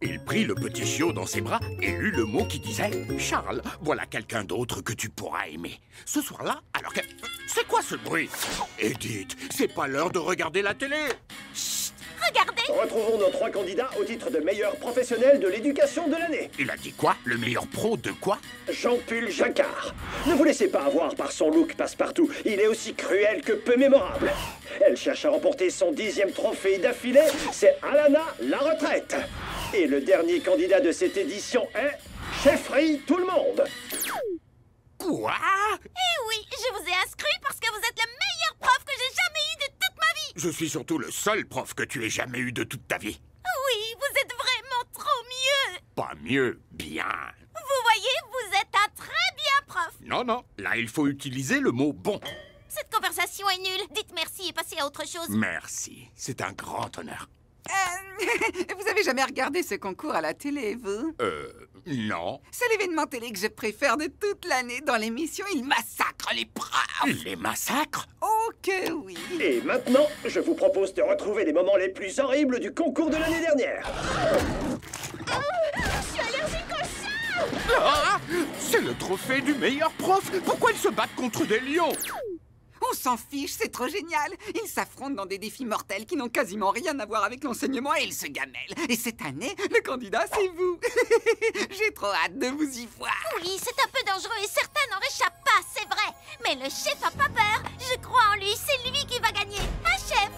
Il prit le petit chiot dans ses bras et lut le mot qui disait « Charles, voilà quelqu'un d'autre que tu pourras aimer. » Ce soir-là, alors que... C'est quoi ce bruit? Edith, c'est pas l'heure de regarder la télé. Chut, regardez. Retrouvons nos 3 candidats au titre de meilleur professionnel de l'éducation de l'année. Il a dit quoi? Le meilleur pro de quoi? Jean-Paul Jacquard. Ne vous laissez pas avoir par son look passe-partout. Il est aussi cruel que peu mémorable. Elle cherche à remporter son 10e trophée d'affilée. C'est Alana, la retraite. Et le dernier candidat de cette édition est... Chefferie tout le monde. Quoi? Eh oui, je vous ai inscrit parce que vous êtes le meilleur prof que j'ai jamais eu de toute ma vie. Je suis surtout le seul prof que tu aies jamais eu de toute ta vie. Oui, vous êtes vraiment trop mieux. Pas mieux, bien. Vous voyez, vous êtes un très bien prof. Non, non, là il faut utiliser le mot bon. Cette conversation est nulle. Dites merci et passez à autre chose. Merci, c'est un grand honneur. Vous avez jamais regardé ce concours à la télé, vous? Non. C'est l'événement télé que je préfère de toute l'année. Dans l'émission, ils massacrent les profs. Les massacres? Oh que oui. Et maintenant, je vous propose de retrouver les moments les plus horribles du concours de l'année dernière. Je suis allergique au chat. Ah, c'est le trophée du meilleur prof. Pourquoi ils se battent contre des lions? On s'en fiche, c'est trop génial. Ils s'affrontent dans des défis mortels qui n'ont quasiment rien à voir avec l'enseignement et ils se gamellent. Et cette année, le candidat, c'est vous. J'ai trop hâte de vous y voir. Oui, c'est un peu dangereux et certains n'en réchappent pas, c'est vrai. Mais le chef a pas peur. Je crois en lui, c'est lui qui va gagner. Hein, chef?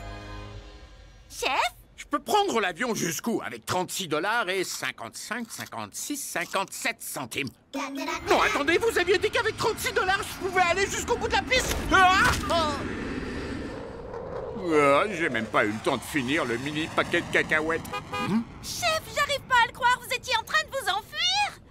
Chef? Je peux prendre l'avion jusqu'où? Avec 36 $ et 55, 56, 57 centimes. Non, attendez, vous aviez dit qu'avec 36 $, je pouvais aller jusqu'au bout de la piste. J'ai même pas eu le temps de finir le mini paquet de cacahuètes. Chef, j'arrive pas à le croire. Vous étiez en train de vous enfuir.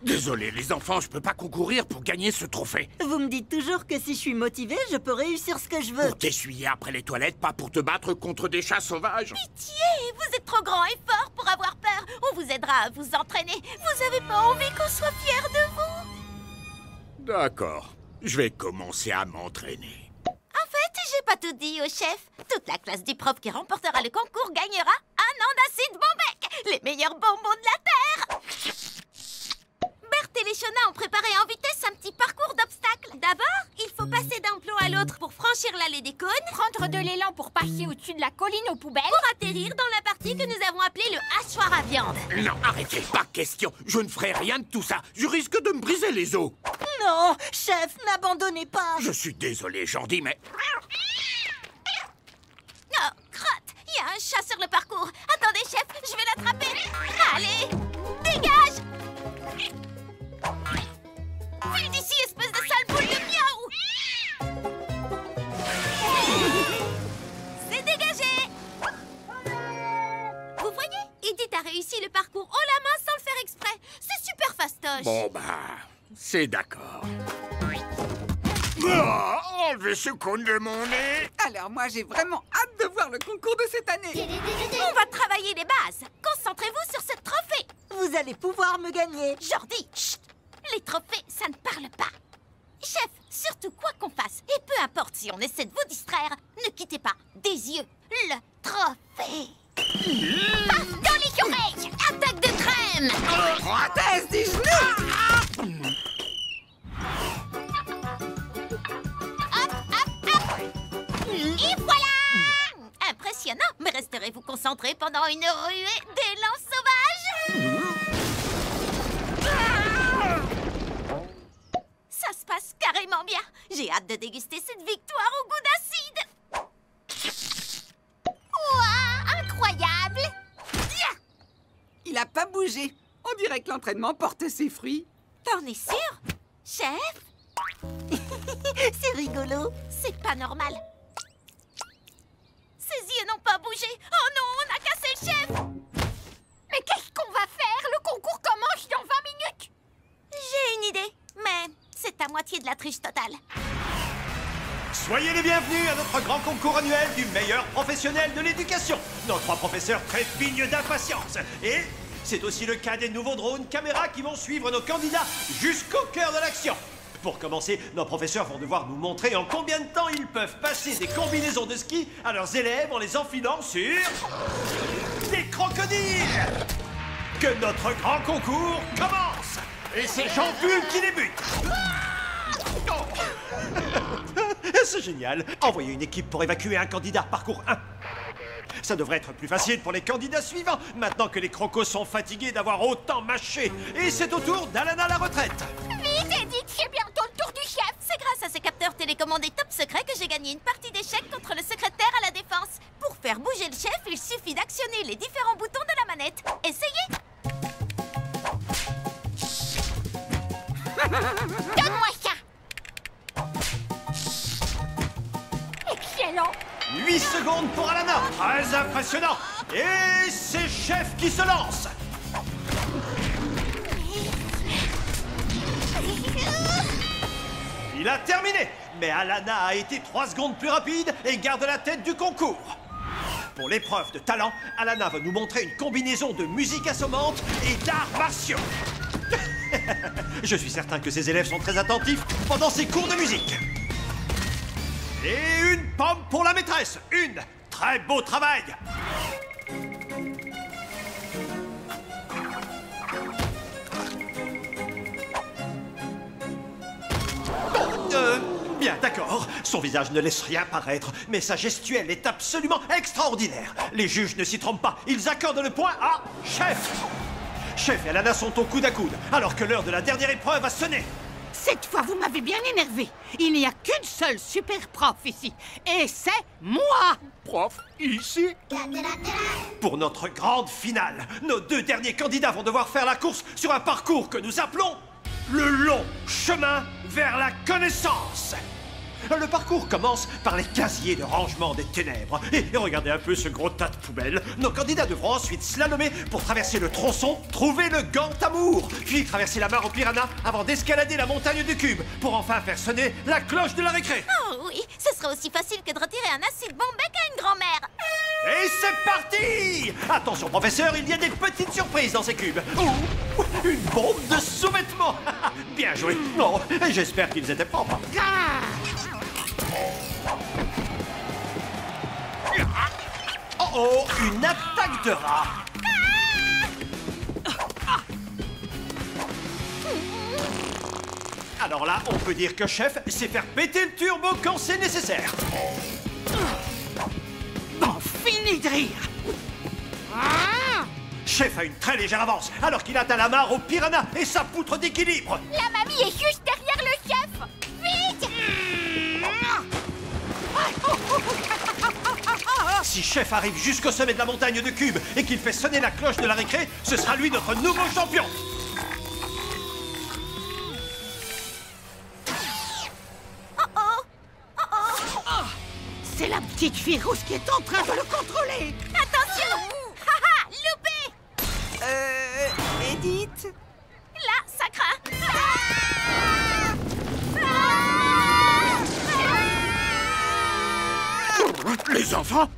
Désolé, les enfants, je peux pas concourir pour gagner ce trophée. Vous me dites toujours que si je suis motivée, je peux réussir ce que je veux. Pour t'essuyer après les toilettes, pas pour te battre contre des chats sauvages. Pitié, vous êtes trop grand et fort pour avoir peur. On vous aidera à vous entraîner. Vous avez pas envie qu'on soit fiers de vous? D'accord, je vais commencer à m'entraîner. En fait, j'ai pas tout dit au chef. Toute la classe du prof qui remportera le concours gagnera un an d'acide Bombec, les meilleurs bonbons de la Terre. Bert et les Shona ont préparé en vitesse un petit parcours d'obstacles. D'abord, il faut passer d'un plot à l'autre pour franchir l'allée des cônes, Prendre de l'élan pour passer au-dessus de la colline aux poubelles. pour atterrir dans la partie que nous avons appelée le hachoir à viande. Non, arrêtez, pas question. Je ne ferai rien de tout ça. Je risque de me briser les os. Non, chef, n'abandonnez pas. Je suis désolé, Jordi, mais... Oh, crotte, il y a un chat sur le parcours. Attendez, chef, je vais l'attraper. Allez, dégage. File d'ici, espèce de sale boule de miaou. C'est dégagé. Vous voyez, Edith a réussi le parcours haut la main sans le faire exprès. C'est super fastoche. Bon, bah... c'est d'accord. Ah, enlevez ce cône de mon nez. Alors moi, j'ai vraiment hâte de voir le concours de cette année. On va travailler les bases. Concentrez-vous sur ce trophée. Vous allez pouvoir me gagner. Jordi, chut. Les trophées, ça ne parle pas. Chef, surtout quoi qu'on fasse, et peu importe si on essaie de vous distraire, ne quittez pas des yeux le trophée. Passe dans l'écureuil. Attaque de crème. Prothèse du genou. Hop, hop, hop. Et voilà. Impressionnant, mais resterez-vous concentré pendant une ruée d'élan sauvage? Ça se passe carrément bien. J'ai hâte de déguster cette victoire au goût d'acide. Ouah, incroyable. Il a pas bougé. On dirait que l'entraînement porte ses fruits. T'en es sûr, chef? C'est rigolo. C'est pas normal. Ses yeux n'ont pas bougé. Oh non, on a cassé le chef. Mais qu'est-ce qu'on va faire? Le concours commence dans 20 minutes. J'ai une idée, mais c'est à moitié de la triche totale. Soyez les bienvenus à notre grand concours annuel du meilleur professionnel de l'éducation. Nos 3 professeurs trépignent d'impatience. Et c'est aussi le cas des nouveaux drones caméras qui vont suivre nos candidats jusqu'au cœur de l'action. Pour commencer, nos professeurs vont devoir nous montrer en combien de temps ils peuvent passer des combinaisons de ski à leurs élèves en les enfilant sur des crocodiles. Que notre grand concours commence. Et c'est Jean Bull qui débute. C'est génial. Envoyez une équipe pour évacuer un candidat parcours 1. Ça devrait être plus facile pour les candidats suivants, maintenant que les crocos sont fatigués d'avoir autant mâché. Et c'est au tour d'Alana la retraite. Vite, Edith, c'est bientôt le tour du chef. C'est grâce à ces capteurs télécommandés top secret que j'ai gagné une partie d'échecs contre le secrétaire à la défense. Pour faire bouger le chef, il suffit d'actionner les différents boutons de la manette. Essayez. Donne-moi ça. Excellent. 8 secondes pour Alana. Très impressionnant. Et c'est Chef qui se lance. Il a terminé. Mais Alana a été 3 secondes plus rapide et garde la tête du concours. Pour l'épreuve de talent, Alana va nous montrer une combinaison de musique assommante et d'arts martiaux. Je suis certain que ses élèves sont très attentifs pendant ces cours de musique. Et une pomme pour la maîtresse. Une. Très beau travail. Bien, d'accord. Son visage ne laisse rien paraître, mais sa gestuelle est absolument extraordinaire. Les juges ne s'y trompent pas. Ils accordent le point à Chef. Chef et Alana sont au coude à coude, alors que l'heure de la dernière épreuve a sonné. Cette fois, vous m'avez bien énervé. Il n'y a qu'une seule super prof ici, et c'est moi. Prof, ici? Pour notre grande finale, nos 2 derniers candidats vont devoir faire la course sur un parcours que nous appelons le long chemin vers la connaissance. Le parcours commence par les casiers de rangement des ténèbres. Et regardez un peu ce gros tas de poubelles. Nos candidats devront ensuite slalomer pour traverser le tronçon, trouver le gant amour, puis traverser la mare au piranha avant d'escalader la montagne du cube pour enfin faire sonner la cloche de la récré. Oh oui, ce serait aussi facile que de retirer un acide bombec à une grand-mère. Et c'est parti! Attention, professeur, il y a des petites surprises dans ces cubes. Ouh, une bombe de sous-vêtements. Bien joué. Oh, j'espère qu'ils étaient propres. Oh oh, une attaque de rat. Alors là, on peut dire que Chef sait faire péter le turbo quand c'est nécessaire. Bon, fini de rire. Chef a une très légère avance, alors qu'il atteint la mare au piranha et sa poutre d'équilibre. La mamie est juste derrière le chef. Vite. Si Chef arrive jusqu'au sommet de la montagne de cubes et qu'il fait sonner la cloche de la récré, ce sera lui notre nouveau champion. C'est la petite fille rousse qui est en train de le contrôler. Attention. Haha, loupé. Edith? Là, ça craint. Les enfants?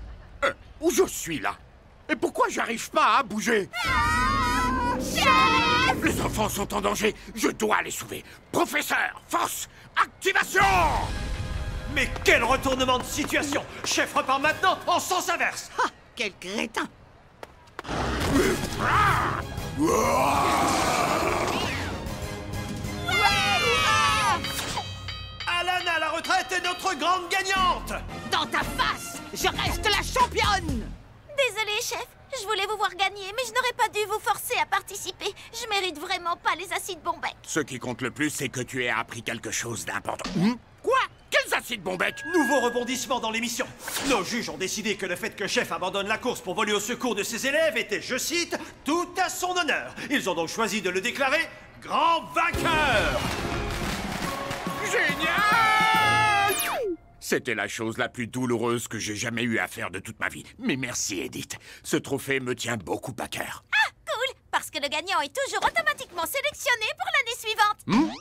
Où je suis là? Et pourquoi j'arrive pas à bouger? Les enfants sont en danger. Je dois les sauver. Professeur, force, activation! Mais quel retournement de situation! Chef repart maintenant en sens inverse. Ah, quel crétin. Alana à la retraite est notre grande gagnante. Dans ta face, je reste la championne. Désolée, chef. Je voulais vous voir gagner, mais je n'aurais pas dû vous forcer à participer. Je mérite vraiment pas les acides bombec. Ce qui compte le plus, c'est que tu aies appris quelque chose d'important. Quoi? Quels acides bombec? Nouveau rebondissement dans l'émission. Nos juges ont décidé que le fait que Chef abandonne la course pour voler au secours de ses élèves était, je cite, tout à son honneur. Ils ont donc choisi de le déclarer grand vainqueur. Génial! C'était la chose la plus douloureuse que j'ai jamais eu à faire de toute ma vie. Mais merci, Edith. Ce trophée me tient beaucoup à cœur. Ah, cool! Parce que le gagnant est toujours automatiquement sélectionné pour l'année suivante. Non!